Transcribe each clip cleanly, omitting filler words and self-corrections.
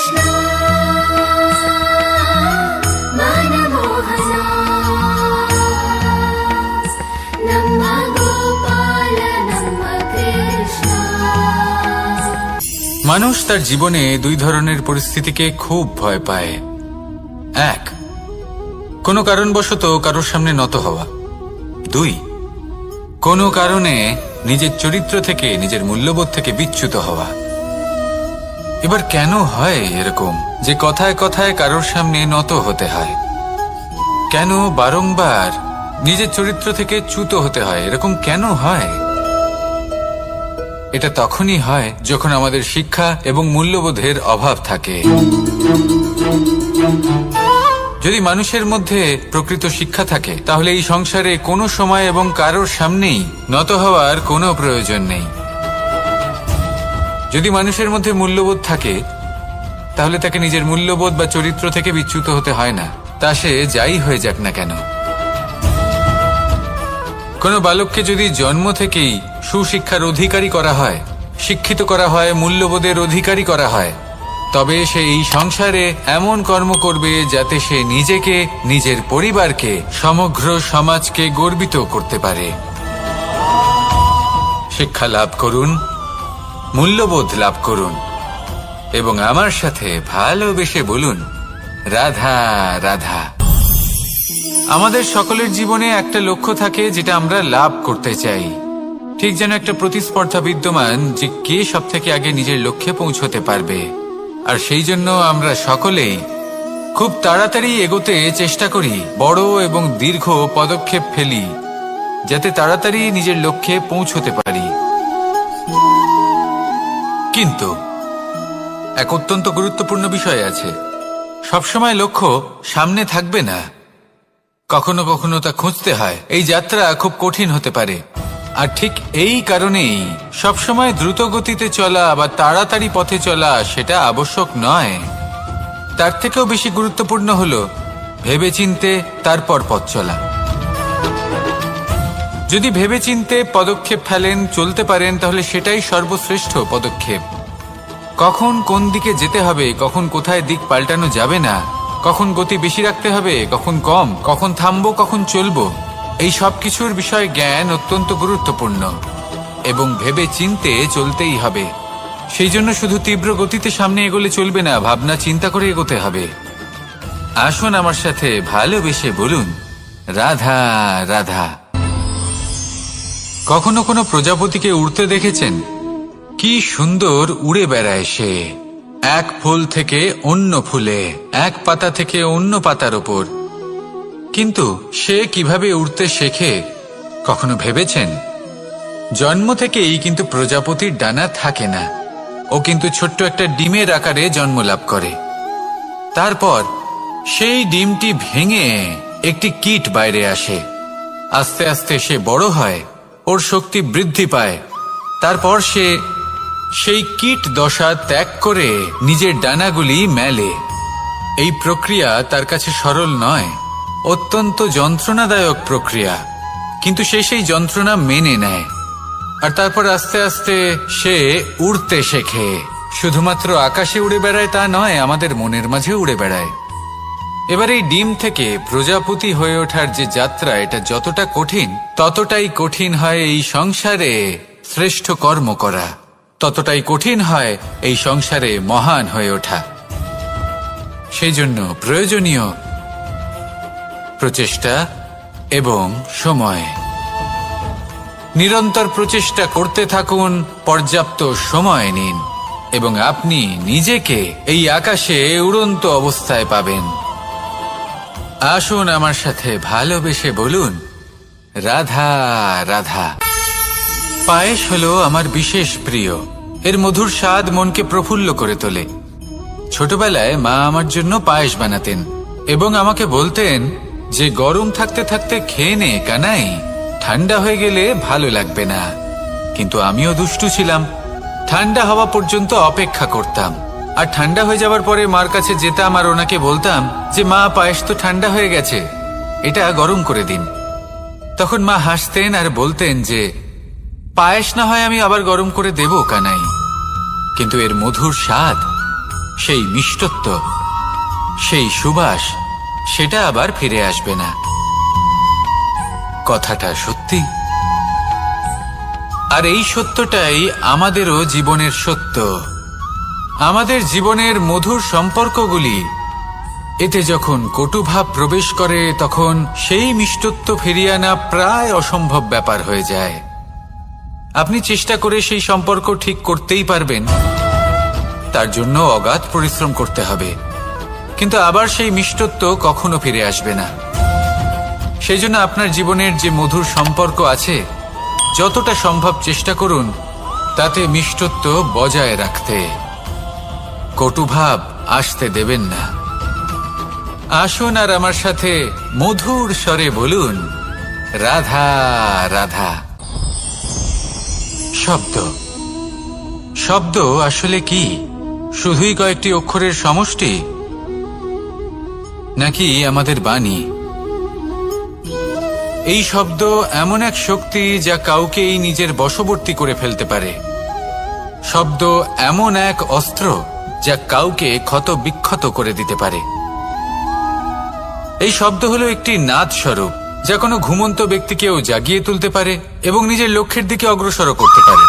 ಕೃಷ್ಣ ಮನಮೋಹನ ನಮ್ಮ ಗೋಪಾಲ ನಮ್ಮ কৃষ্ণ। মানুষ তার জীবনে দুই ধরনের পরিস্থিতিকে খুব ভয় পায়। এক, কোনো কারণবশত কারোর সামনে নত হওয়া। দুই, কোনো কারণে নিজের চরিত্র থেকে, নিজের মূল্যবোধ থেকে বিচ্যুত হওয়া। এবার কেন হয় এরকম যে কথায় কথায় কারোর সামনে নত হতে হয়? কেন বারংবার নিজের চরিত্র থেকে চ্যুত হতে হয়? এরকম কেন হয়? এটা তখনই হয় যখন আমাদের শিক্ষা এবং মূল্যবোধের অভাব থাকে। যদি মানুষের মধ্যে প্রকৃত শিক্ষা থাকে তাহলে এই সংসারে কোনো সময় এবং কারোর সামনেই নত হওয়ার কোনো প্রয়োজন নেই। যদি মানুষের মধ্যে মূল্যবোধ থাকে তাহলে তাকে নিজের মূল্যবোধ বা চরিত্র থেকে বিচ্যুত হতে হয় না, তা সে যাই হয়ে যাক না কেন। কোনো বালককে যদি জন্ম থেকেই সুশিক্ষার অধিকারী করা হয়, শিক্ষিত করা হয়, মূল্যবোধের অধিকারী করা হয়, তবে সে এই সংসারে এমন কর্ম করবে যাতে সে নিজেকে, নিজের পরিবারকে, সমগ্র সমাজকে গর্বিত করতে পারে। শিক্ষা লাভ করুন, মূল্যবোধ লাভ করুন এবং আমার সাথে ভালোবেসে বলুন রাধা রাধা। আমাদের সকলের জীবনে একটা লক্ষ্য থাকে যেটা আমরা লাভ করতে চাই। ঠিক যেন একটা প্রতিস্পর্ধা বিদ্যমান যে কে সব থেকে আগে নিজের লক্ষ্যে পৌঁছতে পারবে। আর সেই জন্য আমরা সকলেই খুব তাড়াতাড়ি এগোতে চেষ্টা করি, বড় এবং দীর্ঘ পদক্ষেপ ফেলি যাতে তাড়াতাড়ি নিজের লক্ষ্যে পৌঁছতে পারি। কিন্তু এক অত্যন্ত গুরুত্বপূর্ণ বিষয় আছে, সবসময় লক্ষ্য সামনে থাকবে না, কখনো কখনো তা খুঁজতে হয়। এই যাত্রা খুব কঠিন হতে পারে। আর ঠিক এই কারণেই সবসময় দ্রুত গতিতে চলা বা তাড়াতাড়ি পথে চলা সেটা আবশ্যক নয়। তার থেকেও বেশি গুরুত্বপূর্ণ হলো ভেবেচিন্তে তারপর পথ চলা। যদি ভেবেচিন্তে পদক্ষেপ ফেলেন, চলতে পারেন, তাহলে সেটাই সর্বশ্রেষ্ঠ পদক্ষেপ। কখন কোন দিকে যেতে হবে, কখন কোথায় দিক পাল্টানো যাবে না, কখন গতি বেশি রাখতে হবে, কখন কম, কখন থামবো, কখন চলবো, এই সব কিছুর বিষয়ে জ্ঞান অত্যন্ত গুরুত্বপূর্ণ এবং ভেবে চিন্তে চলতেই হবে। সেই জন্য শুধু তীব্র গতিতে সামনে এগোলে চলবে না, ভাবনা চিন্তা করে এগোতে হবে। আসুন আমার সাথে ভালোবেসে বলুন রাধা রাধা। কখনো কোনো প্রজাপতিকে উড়তে দেখেছেন? কি সুন্দর উড়ে বেড়ায় সে, এক ফুল থেকে অন্য ফুলে, এক পাতা থেকে অন্য পাতার ওপর। কিন্তু সে কিভাবে উড়তে শেখে কখনো ভেবেছেন? জন্ম থেকেই কিন্তু প্রজাপতির ডানা থাকে না, ও কিন্তু ছোট্ট একটা ডিমের আকারে জন্ম লাভ করে। তারপর সেই ডিমটি ভেঙে একটি কীট বাইরে আসে। আস্তে আস্তে সে বড় হয়, ওর শক্তি বৃদ্ধি পায়। তারপর সে সেই কীট দশা ত্যাগ করে নিজের ডানাগুলি মেলে। এই প্রক্রিয়া তার কাছে সরল নয়, অত্যন্ত যন্ত্রণাদায়ক প্রক্রিয়া, কিন্তু সে সেই যন্ত্রণা মেনে নেয়। আর তারপর আস্তে আস্তে সে উড়তে শেখে। শুধুমাত্র আকাশে উড়ে বেড়ায় তা নয়, আমাদের মনের মাঝে উড়ে বেড়ায়। এবার এই ডিম থেকে প্রজাপতি হয়ে ওঠার যে যাত্রা, এটা যতটা কঠিন ততটাই কঠিন হয় এই সংসারে শ্রেষ্ঠ কর্ম করা, ততটাই কঠিন হয় এই সংসারে মহান হয়ে ওঠা। সেই জন্য প্রয়োজনীয় প্রচেষ্টা এবং সময়। নিরন্তর প্রচেষ্টা করতে থাকুন, পর্যাপ্ত সময় নিন এবং আপনি নিজেকে এই আকাশে উড়ন্ত অবস্থায় পাবেন। আসুন আমার সাথে ভালোবেসে বলুন রাধা রাধা। পায়েস হলো আমার বিশেষ প্রিয়। এর মধুর স্বাদ মনকে প্রফুল্ল করে তোলে। ছোটবেলায় মা আমার জন্য পায়েস বানাতেন এবং আমাকে বলতেন যে গরম থাকতে থাকতে খেয়ে নে কানাই, ঠান্ডা হয়ে গেলে ভালো লাগবে না। কিন্তু আমিও দুষ্টু ছিলাম, ঠান্ডা হওয়া পর্যন্ত অপেক্ষা করতাম। আর ঠান্ডা হয়ে যাওয়ার পরে মার কাছে যেতাম আর ওনাকে বলতাম যে মা, পায়েস তো ঠান্ডা হয়ে গেছে, এটা গরম করে দিন। তখন মা হাসতেন আর বলতেন যে পায়েস না হয় আমি আবার গরম করে দেব কানাই, কিন্তু এর মধুর স্বাদ সেই মিষ্টত্ব, সেই সুবাস, সেটা আবার ফিরে আসবে না। কথাটা সত্যি। আর এই সত্যটাই আমাদেরও জীবনের সত্য। আমাদের জীবনের মধুর সম্পর্কগুলি, এতে যখন কটুভাব প্রবেশ করে তখন সেই মিষ্টত্ব ফিরিয়ে আনা প্রায় অসম্ভব ব্যাপার হয়ে যায়। আপনি চেষ্টা করে সেই সম্পর্ক ঠিক করতেই পারবেন, তার জন্য অগাধ পরিশ্রম করতে হবে, কিন্তু আবার সেই মিষ্টত্ব কখনো ফিরে আসবে না। সেই জন্য আপনার জীবনের যে মধুর সম্পর্ক আছে, যতটা সম্ভব চেষ্টা করুন তাতে মিষ্টত্ব বজায় রাখতে। কটুভাব আসতে দেবেন না। আসুন আর আমার সাথে মধুর স্বরে বলুন, রাধা রাধা। শব্দ, শব্দ আসলে কি? শুধুই কয়েকটি অক্ষরের সমষ্টি, নাকি আমাদের বাণী? এই শব্দ এমন এক শক্তি যা কাউকেই নিজের বশবর্তী করে ফেলতে পারে। শব্দ এমন এক অস্ত্র যা কাউকে ক্ষত বিক্ষত করে দিতে পারে। এই শব্দ হলো একটি নাদ স্বরূপ যা কোনো ঘুমন্ত ব্যক্তিকেও জাগিয়ে তুলতে পারে এবং নিজের লক্ষ্যের দিকে অগ্রসর করতে পারে।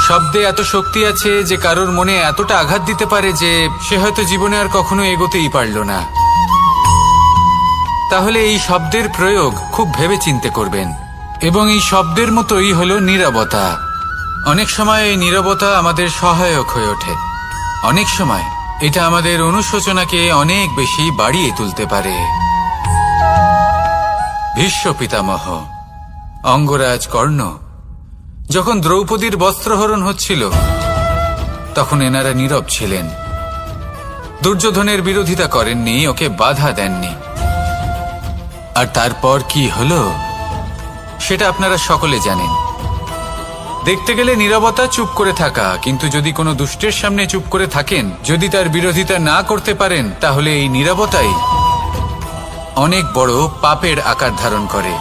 শব্দে এত শক্তি আছে যে কারোর মনে এতটা আঘাত দিতে পারে যে সে হয়তো জীবনে আর কখনো এগোতেই পারল না। তাহলে এই শব্দের প্রয়োগ খুব ভেবে চিন্তে করবেন। এবং এই শব্দের মতোই হলো নীরবতা। অনেক সময় এই নীরবতা আমাদের সহায়ক হয়ে ওঠে। অনেক সময় এটা আমাদের অনুশোচনাকে অনেক বেশি বাড়িয়ে তুলতে পারে। ভীষ্ম পিতামহ, অঙ্গরাজ কর্ণ, যখন দ্রৌপদীর বস্ত্রহরণ হচ্ছিল তখন এনারা নীরব ছিলেন। দুর্যোধনের বিরোধিতা করেননি, ওকে বাধা দেননি। আর তারপর কি হলো সেটা আপনারা সকলে জানেন। দেখতে গেলে নীরবতা চুপ করে থাকা, কিন্তু যদি কোনো দুষ্টের সামনে চুপ করে থাকেন, যদি তার বিরোধিতা না করতে পারেন, তাহলে এই নীরবতাই অনেক বড় পাপের আকার ধারণ করে।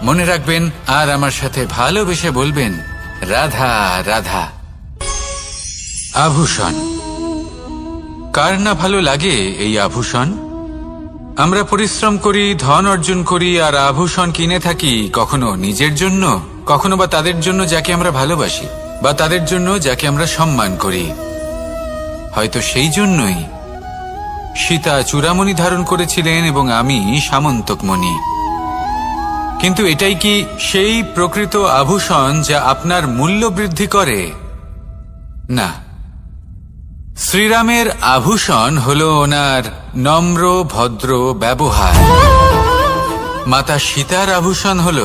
মনে রাখবেন আর আমার সাথে ভালোবেসে বলবেন, রাধা রাধা। আভূষণ, কার না ভালো লাগে এই আভূষণ? আমরা পরিশ্রম করি, ধন অর্জন করি আর আভূষণ কিনে থাকি, কখনো নিজের জন্য, কখনো বা তাদের জন্য যাকে আমরা ভালোবাসি, বা তাদের জন্য যাকে আমরা সম্মান করি। হয়তো সেই জন্যই সীতা চূড়ামণি ধারণ করেছিলেন এবং আমি সামন্তকমণি। কিন্তু এটাই কি সেই প্রকৃত আভূষণ যা আপনার মূল্য বৃদ্ধি করে? না। শ্রীরামের আভূষণ হল ওনার নম্র ভদ্র ব্যবহার। মাতা সীতার আভূষণ হল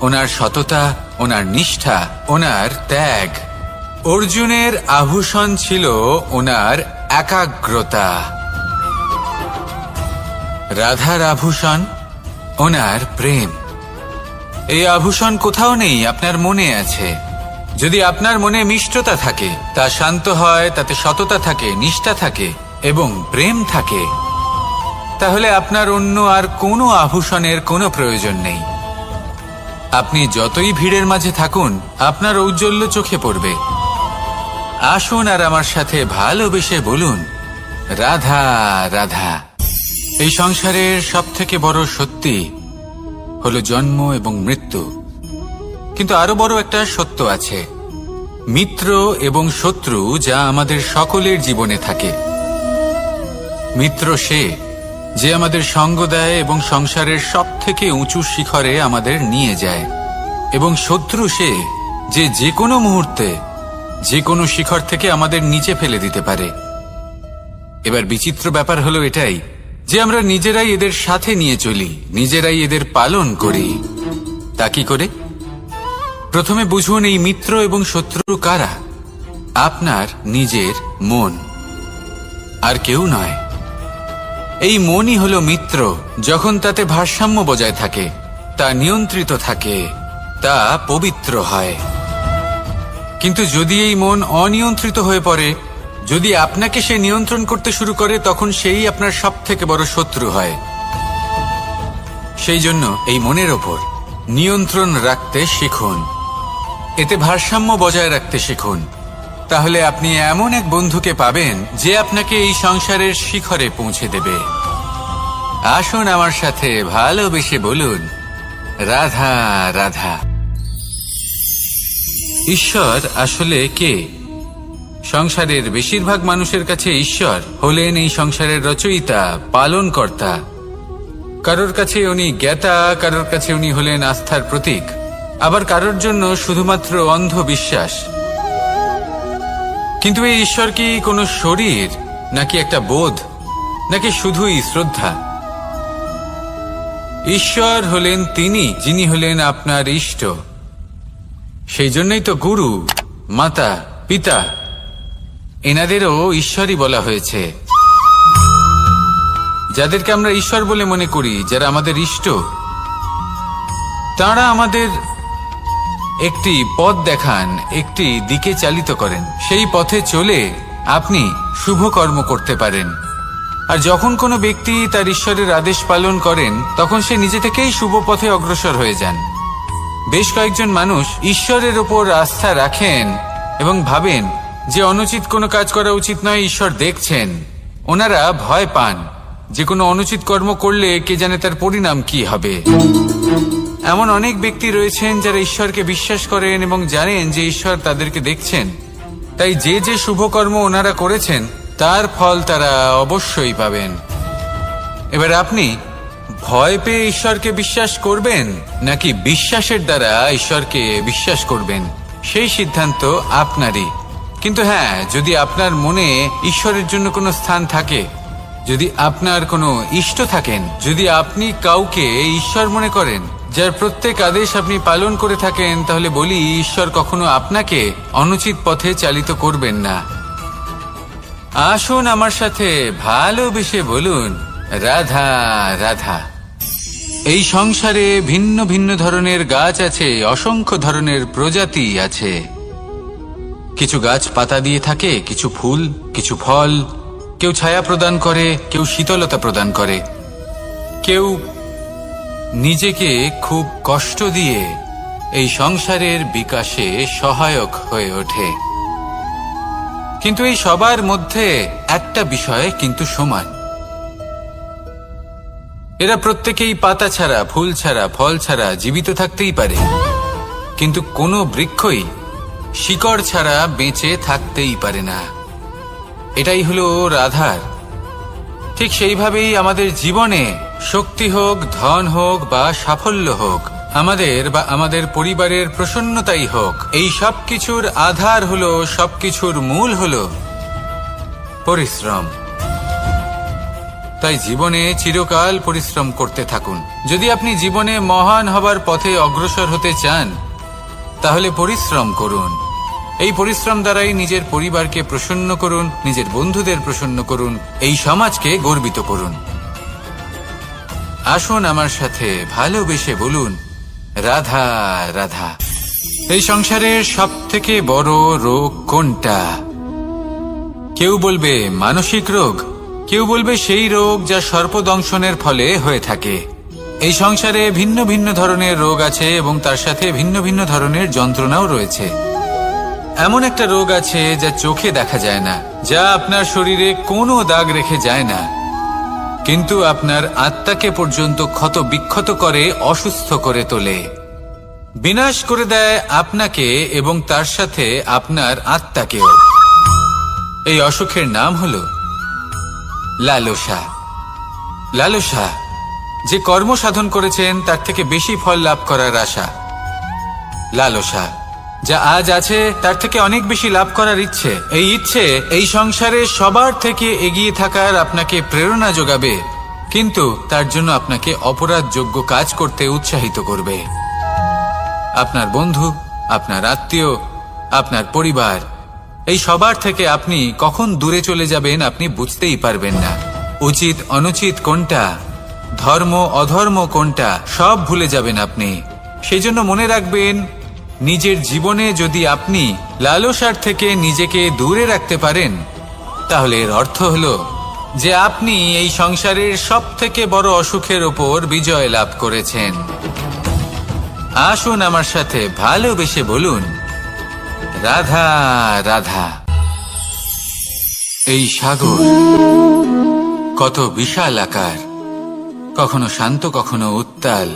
ওনার সততা, ওনার নিষ্ঠা, ওনার ত্যাগ। অর্জুনের আভূষণ ছিল ওনার একাগ্রতা। রাধার আভূষণ ওনার প্রেম। এই আভূষণ কোথাও নেই, আপনার মনে আছে। যদি আপনার মনে মিষ্টতা থাকে, তা শান্ত হয়, তাতে সততা থাকে, নিষ্ঠা থাকে এবং প্রেম থাকে, তাহলে আপনার অন্য আর কোনো আভূষণের কোনো প্রয়োজন নেই। আপনি যতই ভিড়ের মাঝে থাকুন, আপনার ঔজ্জ্বল্য চোখে পড়বে। আসুন আর আমার সাথে ভালোবেসে বলুন, রাধা রাধা। এই সংসারের সবথেকে বড় সত্যি হলো জন্ম এবং মৃত্যু, কিন্তু আরো বড় একটা সত্য আছে, মিত্র এবং শত্রু, যা আমাদের সকলের জীবনে থাকে। মিত্র সে যে আমাদের সঙ্গ দেয় এবং সংসারের সবথেকে উঁচু শিখরে আমাদের নিয়ে যায়, এবং শত্রু সে যে যে কোনো মুহূর্তে যে কোনো শিখর থেকে আমাদের নিচে ফেলে দিতে পারে। এবার বিচিত্র ব্যাপার হলো এটাই যে আমরা নিজেরাই এদের সাথে নিয়ে চলি, নিজেরাই এদের পালন করি। তা কি করে? প্রথমে বুঝুন এই মিত্র এবং শত্রু কারা। আপনার নিজের মন, আর কেউ নয়। এই মনই হলো মিত্র। যখন তাতে ভারসাম্য বজায় থাকে, তা নিয়ন্ত্রিত থাকে, তা পবিত্র হয়। কিন্তু যদি এই মন অনিয়ন্ত্রিত হয়ে পড়ে, যদি আপনাকে সে নিয়ন্ত্রণ করতে শুরু করে, তখন সেই আপনার সবথেকে বড় শত্রু হয়। সেই জন্য এই মনের ওপর নিয়ন্ত্রণ রাখতে শিখুন, এতে ভারসাম্য বজায় রাখতে শিখুন। তাহলে আপনি এমন এক বন্ধুকে পাবেন যে আপনাকে এই সংসারের শিখরে পৌঁছে দেবে। আসুন আমার সাথে ভালোবেসে বলুন, রাধা রাধা। ঈশ্বর আসলে কে? সংসারের বেশিরভাগ মানুষের কাছে ঈশ্বর হলেন এই সংসারের রচয়িতা, পালনকর্তা। কারোর কাছে উনি জ্ঞাতা, কারোর কাছে উনি হলেন আস্থার প্রতীক, আবার কারোর জন্য শুধুমাত্র অন্ধ বিশ্বাস। কিন্তু এই ঈশ্বর কি কোনো শরীর, নাকি একটা বোধ, নাকি শুধুই শ্রদ্ধা? ঈশ্বর হলেন তিনি যিনি হলেন আপনার ইষ্ট। সেই জন্যই তো গুরু, মাতা, পিতা এনাদেরও ঈশ্বরই বলা হয়েছে। যাদেরকে আমরা ঈশ্বর বলে মনে করি, যারা আমাদের ইষ্ট, তারা আমাদের একটি পথ দেখান, একটি দিকে চালিত করেন। সেই পথে চলে আপনি শুভ কর্ম করতে পারেন। আর যখন কোনো ব্যক্তি তার ঈশ্বরের আদেশ পালন করেন, তখন সে নিজে থেকেই শুভ পথে অগ্রসর হয়ে যান। বেশ কয়েকজন মানুষ ঈশ্বরের ওপর আস্থা রাখেন এবং ভাবেন যে অনুচিত কোনো কাজ করা উচিত নয়, ঈশ্বর দেখছেন। ওনারা ভয় পান যে কোনো অনুচিত কর্ম করলে কে জানে তার পরিণাম কি হবে। এমন অনেক ব্যক্তি রয়েছেন যারা ঈশ্বরকে বিশ্বাস করেন এবং জানেন যে ঈশ্বর তাদেরকে দেখছেন। তাই যে যে শুভ কর্ম ওনারা করেছেন তার ফল তারা অবশ্যই পাবেন। এবার আপনি ভয় পেয়ে ঈশ্বরকে বিশ্বাস করবেন, নাকি বিশ্বাসের দ্বারা ঈশ্বরকে বিশ্বাস করবেন, সেই সিদ্ধান্ত আপনারই। কিন্তু হ্যাঁ, যদি আপনার মনে ঈশ্বরের জন্য কোনো স্থান থাকে, যদি আপনার কোনো ইষ্ট থাকেন, যদি আপনি কাউকে ঈশ্বর মনে করেন, যার প্রত্যেক আদেশ আপনি পালন করে থাকেন, তাহলে বলি ঈশ্বর কখনো আপনাকে অনুচিত পথে চালিত করবেন না। আসুন আমার সাথে ভালোবেসে বলুন, রাধা রাধা। এই সংসারে ভিন্ন ভিন্ন ধরনের গাছ আছে, অসংখ্য ধরনের প্রজাতি আছে। কিছু গাছ পাতা দিয়ে থাকে, কিছু ফুল, কিছু ফল। কেউ ছায়া প্রদান করে, কেউ শীতলতা প্রদান করে, কেউ নিজেকে খুব কষ্ট দিয়ে এই সংসারের বিকাশে সহায়ক হয়ে ওঠে। কিন্তু এই সবার মধ্যে একটা বিষয় কিন্তু সমান। এরা প্রত্যেকেই পাতা ছাড়া, ফুল ছাড়া, ফল ছাড়া জীবিত থাকতেই পারে, কিন্তু কোনো বৃক্ষই শিকড় ছাড়া বেঁচে থাকতেই পারে না। এটাই হলো রাধার। ঠিক সেইভাবেই আমাদের জীবনে শক্তি হোক, ধন হোক বা সাফল্য হোক, আমাদের বা আমাদের পরিবারের প্রসন্নতাই হোক, এই সব কিছুর আধার হলো, সবকিছুর মূল হলো পরিশ্রম। তাই জীবনে চিরকাল পরিশ্রম করতে থাকুন। যদি আপনি জীবনে মহান হবার পথে অগ্রসর হতে চান, তাহলে পরিশ্রম করুন। এই পরিশ্রম দ্বারাই নিজের পরিবারকে প্রসন্ন করুন, নিজের বন্ধুদের প্রসন্ন করুন, এই সমাজকে গর্বিত করুন। আসুন আমার সাথে ভালোবেসে বলুন, রাধা রাধা। এই সংসারের সব থেকে বড় রোগ কোনটা? কেউ বলবে মানসিক রোগ, কেউ বলবে সেই রোগ যা সর্পদংশনের ফলে হয়ে থাকে। এই সংসারে ভিন্ন ভিন্ন ধরনের রোগ আছে এবং তার সাথে ভিন্ন ভিন্ন ধরনের যন্ত্রণাও রয়েছে। এমন একটা রোগ আছে যা চোখে দেখা যায় না, যা আপনার শরীরে কোনো দাগ রেখে যায় না, কিন্তু আপনার আত্মাকে পর্যন্ত ক্ষত বিক্ষত করে, অসুস্থ করে তোলে, বিনাশ করে দেয় আপনাকে এবং তার সাথে আপনার আত্মাকেও। এই অসুখের নাম হলো লালসা। লালসা, যে কর্ম সাধন করেছেন তার থেকে বেশি ফল লাভ করার আশা। লালসা, যা আজ আছে তার থেকে অনেক বেশি লাভ করার ইচ্ছে। এই ইচ্ছে এই সংসারে সবার থেকে এগিয়ে থাকার আপনাকে প্রেরণা যোগাবে, কিন্তু তার জন্য আপনাকে অপরাধযোগ্য কাজ করতে উৎসাহিত করবে। আপনার বন্ধু, আপনার আত্মীয়, আপনার পরিবার, এই সবার থেকে আপনি কখন দূরে চলে যাবেন আপনি বুঝতেই পারবেন না। উচিত অনুচিত কোনটা, ধর্ম অধর্ম কোনটা, সব ভুলে যাবেন আপনি। সেই জন্য মনে রাখবেন, নিজের জীবনে যদি আপনি লালসার থেকে নিজেকে দূরে রাখতে পারেন, তাহলে এর অর্থ হলো যে আপনি এই সংসারের সব থেকে বড় অসুখের ওপর বিজয় লাভ করেছেন। আসুন আমার সাথে ভালোবেসে বলুন, রাধা রাধা। এই সাগর কত বিশাল আকার, কখনো শান্ত কখনো উত্তাল।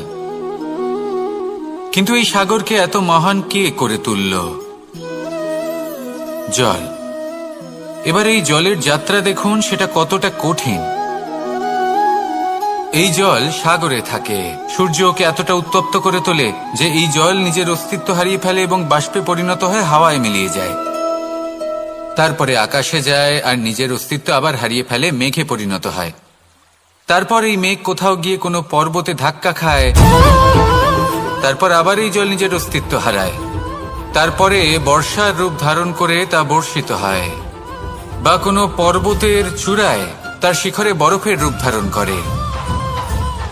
কিন্তু এই সাগরকে এত মহান কে করে তুলল? জল। এবার এই জলের যাত্রা দেখুন, সেটা কতটা কঠিন। এই জল সাগরে থাকে। সূর্য ওকে এতটা উত্তপ্ত করে তোলে যে এই জল নিজের অস্তিত্ব হারিয়ে ফেলে এবং বাষ্পে পরিণত হয়ে হাওয়ায় মিলিয়ে যায়। তারপরে আকাশে যায় আর নিজের অস্তিত্ব আবার হারিয়ে ফেলে, মেঘে পরিণত হয়। তারপর এই মেঘ কোথাও গিয়ে কোনো পর্বতে ধাক্কা খায়, তারপর আবার এই জল নিজের অস্তিত্ব হারায়। তারপরে বর্ষার রূপ ধারণ করে তা বর্ষিত হয়, বা কোনো পর্বতের চূড়ায় তার শিখরে বরফের রূপ ধারণ করে।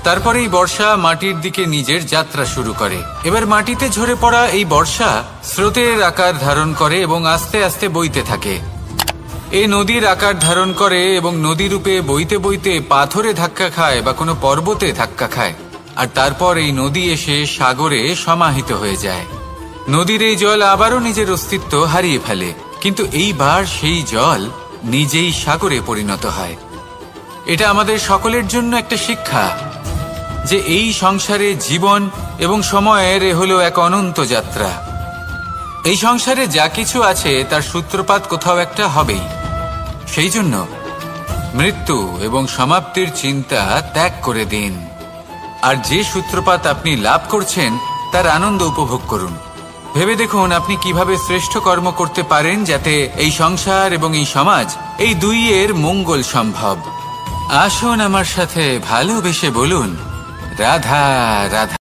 তারপরে এই বর্ষা মাটির দিকে নিজের যাত্রা শুরু করে। এবার মাটিতে ঝরে পড়া এই বর্ষা স্রোতের আকার ধারণ করে এবং আস্তে আস্তে বইতে থাকে। এই নদীর আকার ধারণ করে এবং নদী রূপে বইতে বইতে পাথরে ধাক্কা খায় বা কোনো পর্বতে ধাক্কা খায়, আর তারপর এই নদী এসে সাগরে সমাহিত হয়ে যায়। নদীর এই জল আবারও নিজের অস্তিত্ব হারিয়ে ফেলে, কিন্তু এইবার সেই জল নিজেই সাগরে পরিণত হয়। এটা আমাদের সকলের জন্য একটা শিক্ষা যে এই সংসারে জীবন এবং সময়ের হলো এক অনন্ত যাত্রা। এই সংসারে যা কিছু আছে তার সূত্রপাত কোথাও একটা হবেই। সেই জন্য মৃত্যু এবং সমাপ্তির চিন্তা ত্যাগ করে দিন, আর যে সূত্রপাত আপনি লাভ করছেন তার আনন্দ উপভোগ করুন। ভেবে দেখুন আপনি কিভাবে শ্রেষ্ঠ কর্ম করতে পারেন যাতে এই সংসার এবং এই সমাজ, এই দুইয়ের মঙ্গল সম্ভব। আসুন আমার সাথে ভালোবেসে বলুন, রাধা রাধা।